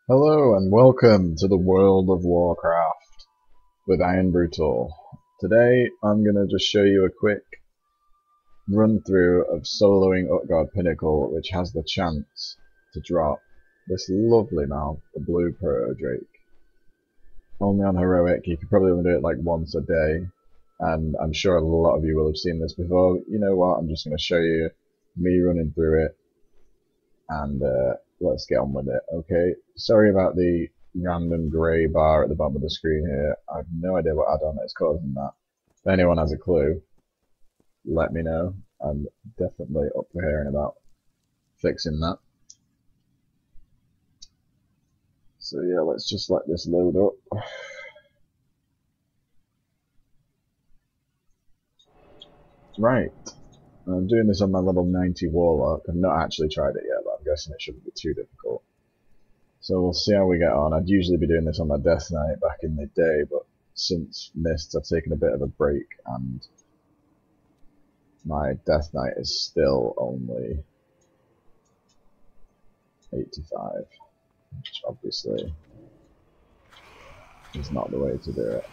Hello and welcome to the World of Warcraft with IRNBRUTAL. Today I'm going to just show you a quick run through of soloing Utgarde Pinnacle, which has the chance to drop this lovely mount, the blue Proto Drake. Only on heroic, you could probably only do it like once a day, and I'm sure a lot of you will have seen this before. You know what, I'm just going to show you me running through it, and let's get on with it. Okay, sorry about the random grey bar at the bottom of the screen here. I have no idea what add-on is causing that. If anyone has a clue, let me know. I'm definitely up for hearing about fixing that. So yeah, let's just let this load up. Right, I'm doing this on my level 90 Warlock. I've not actually tried it yet, but I'm guessing it shouldn't be too difficult. So we'll see how we get on. I'd usually be doing this on my Death Knight back in the day, but since Mists I've taken a bit of a break, and my Death Knight is still only 85, which obviously is not the way to do it.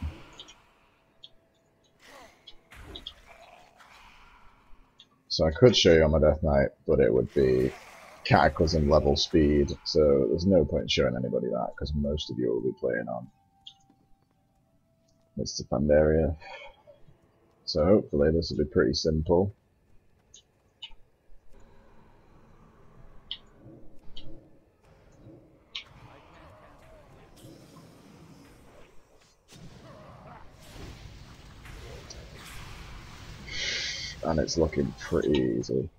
So I could show you on my Death Knight, but it would be Cataclysm level speed, so there's no point showing anybody that, because most of you will be playing on Mr. Pandaria. So hopefully this will be pretty simple. And it's looking pretty easy.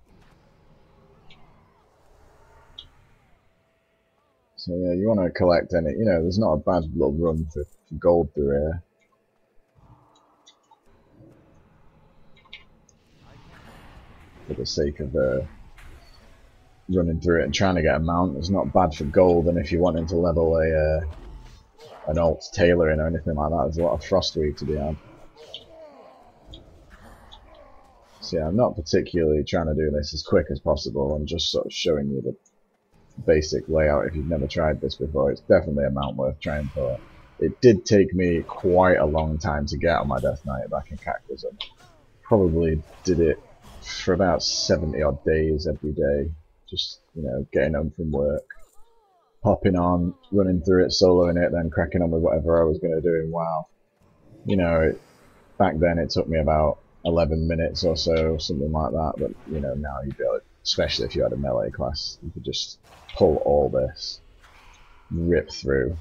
So yeah, you want to collect any, there's not a bad little run for gold through here. For the sake of running through it and trying to get a mount, it's not bad for gold, and if you're wanting to level an alt tailoring or anything like that, there's a lot of Frostweave to be had. So yeah, I'm not particularly trying to do this as quick as possible. I'm just sort of showing you the basic layout if you've never tried this before. It's definitely a mount worth trying for. It did take me quite a long time to get on my Death Knight back in Cataclysm. Probably did it for about 70 odd days every day. Just, getting home from work, hopping on, running through it, soloing it, then cracking on with whatever I was going to do in WoW. Back then it took me about 11 minutes or so, something like that, but now you'd be able to, especially if you had a melee class, you could just pull all this, rip through,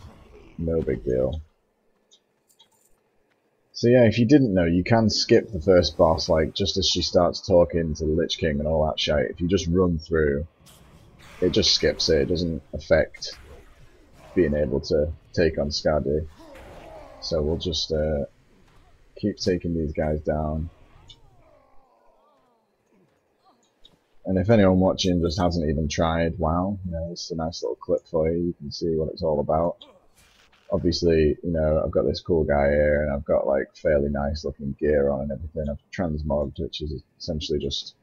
no big deal. So yeah, if you didn't know, you can skip the first boss, like just as she starts talking to the Lich King and all that shit. If you just run through, it just skips it. It doesn't affect being able to take on Skadi. So we'll just keep taking these guys down. And if anyone watching just hasn't even tried WoW, it's a nice little clip for you. You can see what it's all about. Obviously, I've got this cool guy here, and I've got like fairly nice looking gear on and everything. I've transmogged, which is essentially just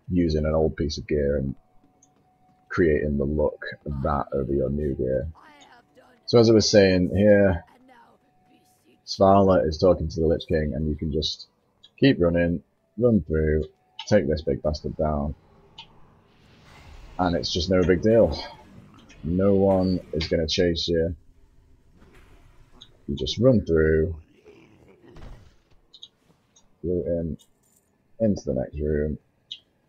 using an old piece of gear and creating the look of that over your new gear. So as I was saying here, Svala is talking to the Lich King, and you can just keep running, run through, take this big bastard down, and it's just no big deal. No one is going to chase you. You just run through, loot into the next room.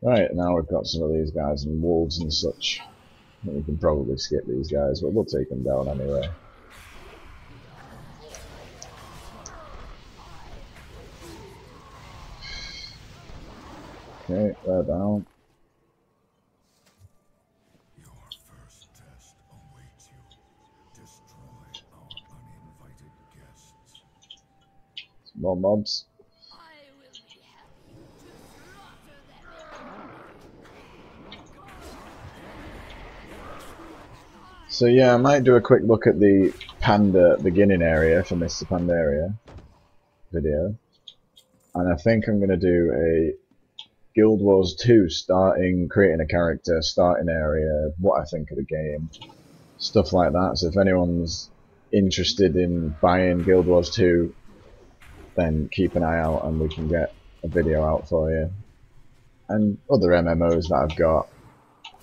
Right, now we've got some of these guys and wolves and such. We can probably skip these guys, but we'll take them down anyway. Okay, they're down. Your first test awaits you. Destroy our uninvited guests. Some more mobs. So yeah, I might do a quick look at the Panda beginning area for Mr. Pandaria video. And I think I'm going to do a Guild Wars 2 creating a character, starting area, what I think of the game. stuff like that. So if anyone's interested in buying Guild Wars 2, then keep an eye out and we can get a video out for you. And other MMOs that I've got.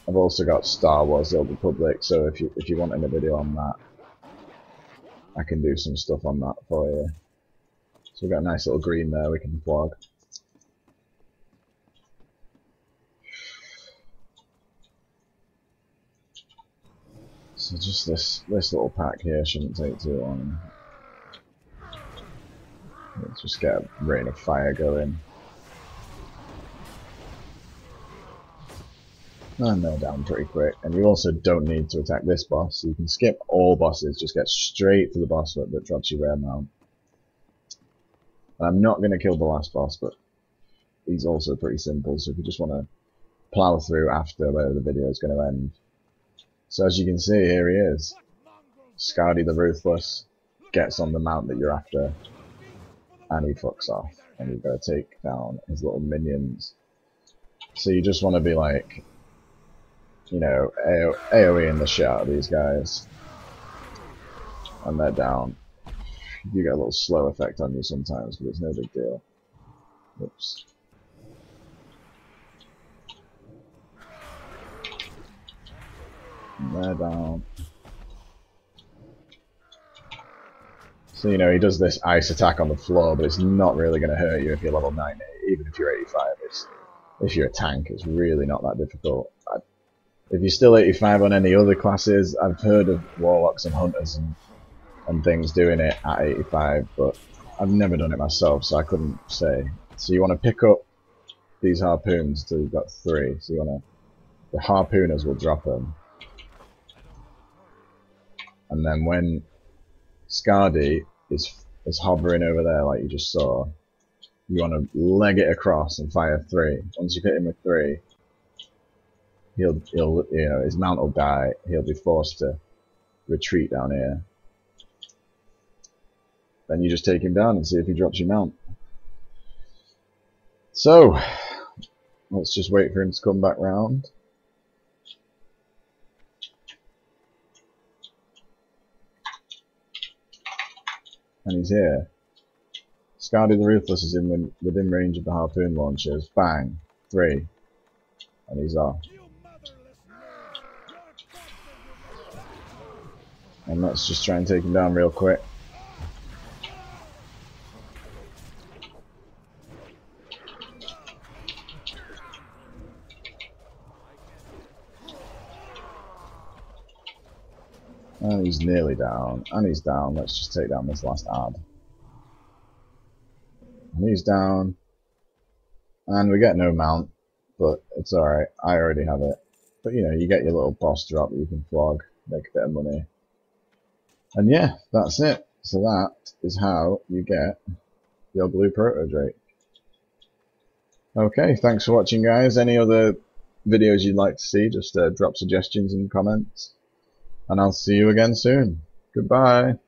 I've also got Star Wars: The Old Republic, so if you want a video on that, I can do some stuff on that for you. So we've got a nice little green there we can plug. So just this little pack here shouldn't take too long. Let's just get a rain of fire going. And they're down pretty quick. And you also don't need to attack this boss, so you can skip all bosses, just get straight to the boss that drops you rare mount. And I'm not going to kill the last boss, but he's also pretty simple, so if you just want to plow through after where the video is going to end. So as you can see, here he is. Utgarde the Ruthless gets on the mount that you're after, and he fucks off. And you've got to take down his little minions. So you just want to be like, you know, AoE-ing the shit out of these guys. And they're down. You get a little slow effect on you sometimes, but it's no big deal. Oops. And they're down. So, you know, he does this ice attack on the floor, but it's not really going to hurt you if you're level 90, even if you're 85. If you're a tank, it's really not that difficult. If you're still 85 on any other classes, I've heard of warlocks and hunters and things doing it at 85, but I've never done it myself, so I couldn't say. So you want to pick up these harpoons till you've got 3. So you want to, the harpooners will drop them, and then when Utgarde is hovering over there like you just saw, you want to leg it across and fire 3. Once you hit him with 3, he'll you know, his mount will die. He'll be forced to retreat down here. Then you just take him down and see if he drops your mount. So let's just wait for him to come back round. And he's here. Utgarde the Ruthless is within range of the harpoon launchers. Bang. 3. And he's off. And let's just try and take him down real quick. And he's nearly down. And he's down. Let's just take down this last ad. And he's down. And we get no mount. But it's alright. I already have it. But you know, you get your little boss drop that you can flog. Make a bit of money. And yeah, that's it. So that is how you get your blue Proto Drake. Okay, thanks for watching, guys. Any other videos you'd like to see, just drop suggestions in the comments. And I'll see you again soon. Goodbye.